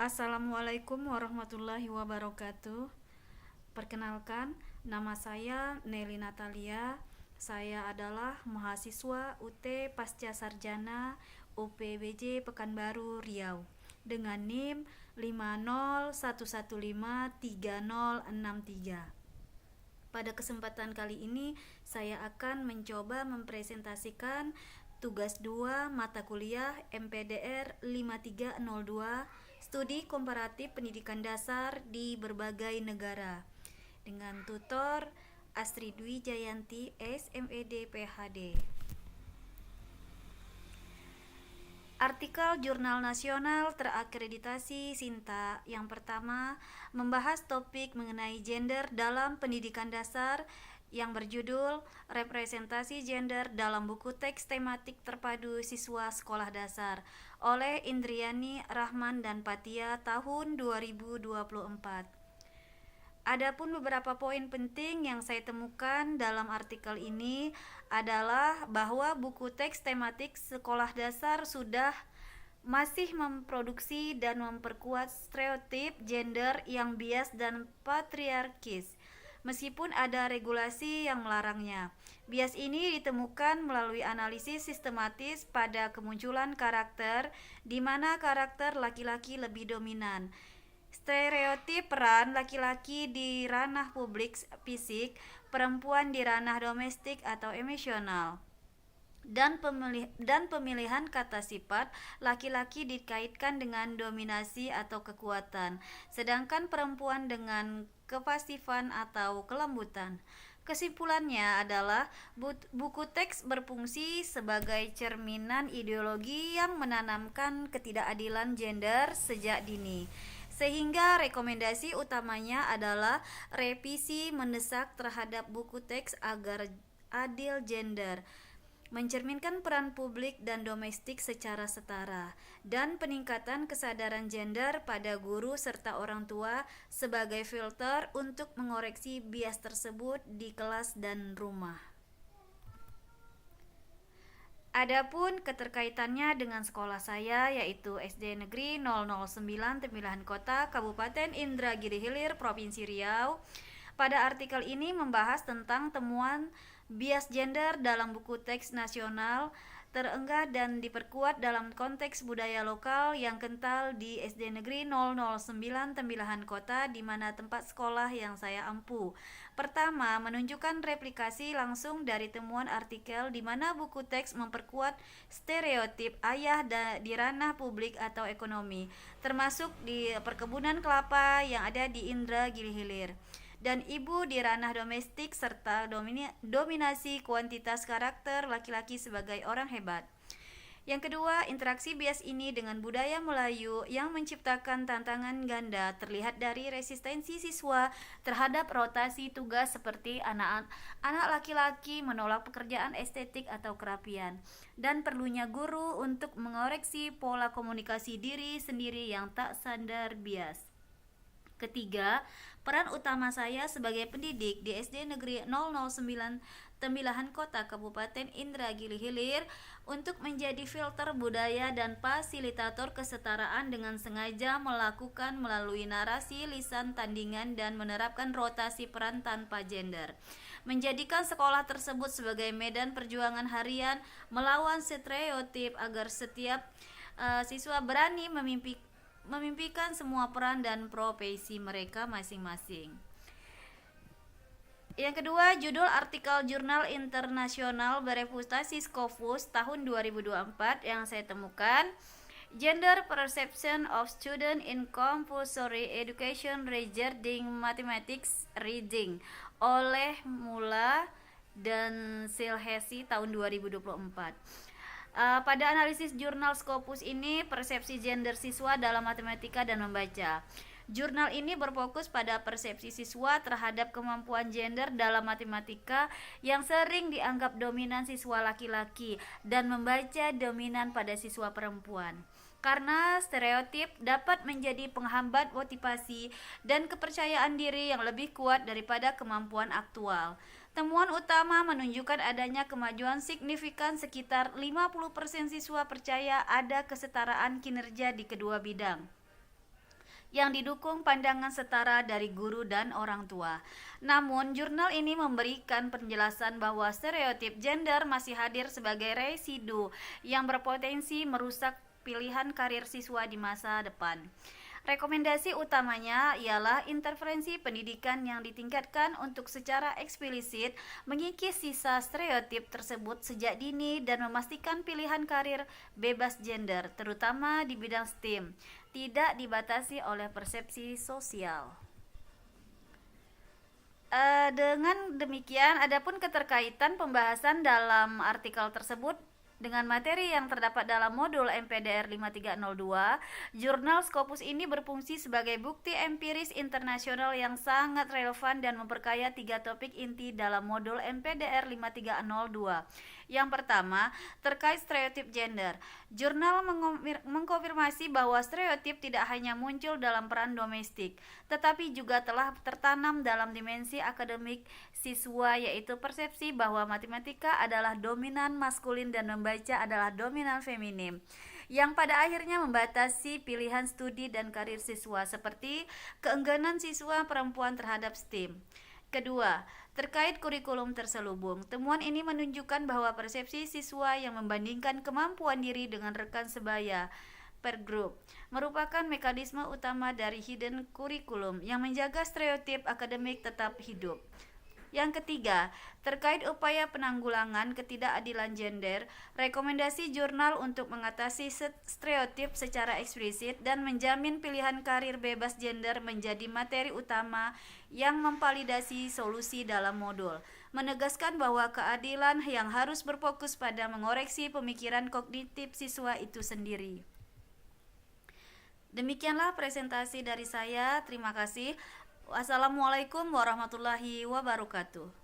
Assalamualaikum warahmatullahi wabarakatuh. Perkenalkan, nama saya Nelly Natalia. Saya adalah mahasiswa UT Pasca Sarjana UPBJ Pekanbaru Riau dengan NIM 501153063. Pada kesempatan kali ini, saya akan mencoba mempresentasikan tugas 2 mata kuliah MPDR 5302 Studi Komparatif Pendidikan Dasar di berbagai negara dengan tutor Astri Dwi Jayanti SMED PhD. Artikel Jurnal Nasional terakreditasi Sinta yang pertama membahas topik mengenai gender dalam pendidikan dasar yang berjudul Representasi Gender dalam buku teks tematik terpadu siswa sekolah dasar oleh Indriani Rahman dan Patia tahun 2024. Adapun beberapa poin penting yang saya temukan dalam artikel ini adalah bahwa buku teks tematik sekolah dasar sudah masih memproduksi dan memperkuat stereotip gender yang bias dan patriarkis. Meskipun ada regulasi yang melarangnya, bias ini ditemukan melalui analisis sistematis pada kemunculan karakter di mana karakter laki-laki lebih dominan. Stereotip peran laki-laki di ranah publik fisik, perempuan di ranah domestik atau emosional, dan pemilihan kata sifat laki-laki dikaitkan dengan dominasi atau kekuatan, sedangkan perempuan dengan kepasifan atau kelembutan. Kesimpulannya adalah buku teks berfungsi sebagai cerminan ideologi yang menanamkan ketidakadilan gender sejak dini, sehingga rekomendasi utamanya adalah revisi mendesak terhadap buku teks agar adil gender, mencerminkan peran publik dan domestik secara setara, dan peningkatan kesadaran gender pada guru serta orang tua sebagai filter untuk mengoreksi bias tersebut di kelas dan rumah. Adapun keterkaitannya dengan sekolah saya yaitu SD Negeri 009 Tembilahan Kota, Kabupaten Indragiri Hilir, Provinsi Riau. Pada artikel ini membahas tentang temuan bias gender dalam buku teks nasional terenggah dan diperkuat dalam konteks budaya lokal yang kental di SD Negeri 009 Tembilahan Kota, di mana tempat sekolah yang saya ampu. Pertama, menunjukkan replikasi langsung dari temuan artikel di mana buku teks memperkuat stereotip ayah di ranah publik atau ekonomi, termasuk di perkebunan kelapa yang ada di Indragiri Hilir, dan ibu di ranah domestik serta dominasi kuantitas karakter laki-laki sebagai orang hebat. Yang kedua, interaksi bias ini dengan budaya Melayu yang menciptakan tantangan ganda terlihat dari resistensi siswa terhadap rotasi tugas seperti anak laki-laki menolak pekerjaan estetik atau kerapian, dan perlunya guru untuk mengoreksi pola komunikasi diri sendiri yang tak sadar bias. Ketiga, peran utama saya sebagai pendidik di SD Negeri 009 Tembilahan Kota, Kabupaten Indragiri Hilir untuk menjadi filter budaya dan fasilitator kesetaraan dengan sengaja melakukan melalui narasi lisan tandingan dan menerapkan rotasi peran tanpa gender, menjadikan sekolah tersebut sebagai medan perjuangan harian melawan stereotip agar setiap siswa berani memimpikan semua peran dan profesi mereka masing-masing. Yang kedua, judul artikel Jurnal Internasional bereputasi Scopus tahun 2024 yang saya temukan, Gender Perception of Student in Compulsory Education Regarding Mathematics Reading oleh Mula dan Silhesi tahun 2024. Pada analisis jurnal Scopus ini, persepsi gender siswa dalam matematika dan membaca. Jurnal ini berfokus pada persepsi siswa terhadap kemampuan gender dalam matematika yang sering dianggap dominan siswa laki-laki dan membaca dominan pada siswa perempuan. Karena stereotip dapat menjadi penghambat motivasi dan kepercayaan diri yang lebih kuat daripada kemampuan aktual. Temuan utama menunjukkan adanya kemajuan signifikan, sekitar 50% siswa percaya ada kesetaraan kinerja di kedua bidang. yang didukung pandangan setara dari guru dan orang tua. Namun, jurnal ini memberikan penjelasan bahwa stereotip gender masih hadir sebagai residu yang berpotensi merusak pilihan karir siswa di masa depan. Rekomendasi utamanya ialah intervensi pendidikan yang ditingkatkan untuk secara eksplisit mengikis sisa stereotip tersebut sejak dini dan memastikan pilihan karir bebas gender, terutama di bidang STEM, tidak dibatasi oleh persepsi sosial. Dengan demikian, adapun keterkaitan pembahasan dalam artikel tersebut dengan materi yang terdapat dalam modul MPDR 5302, jurnal Scopus ini berfungsi sebagai bukti empiris internasional yang sangat relevan dan memperkaya 3 topik inti dalam modul MPDR 5302. Yang pertama, terkait stereotip gender. Jurnal mengkonfirmasi bahwa stereotip tidak hanya muncul dalam peran domestik, tetapi juga telah tertanam dalam dimensi akademik siswa, yaitu persepsi bahwa matematika adalah dominan maskulin dan membaca adalah dominan feminim, yang pada akhirnya membatasi pilihan studi dan karir siswa, seperti keengganan siswa perempuan terhadap STEM. Kedua, terkait kurikulum terselubung, temuan ini menunjukkan bahwa persepsi siswa yang membandingkan kemampuan diri dengan rekan sebaya per grup merupakan mekanisme utama dari hidden kurikulum yang menjaga stereotip akademik tetap hidup. Yang ketiga, terkait upaya penanggulangan ketidakadilan gender, rekomendasi jurnal untuk mengatasi stereotip secara eksplisit dan menjamin pilihan karir bebas gender menjadi materi utama yang memvalidasi solusi dalam modul, menegaskan bahwa keadilan yang harus berfokus pada mengoreksi pemikiran kognitif siswa itu sendiri. Demikianlah presentasi dari saya. Terima kasih. Wassalamualaikum warahmatullahi wabarakatuh.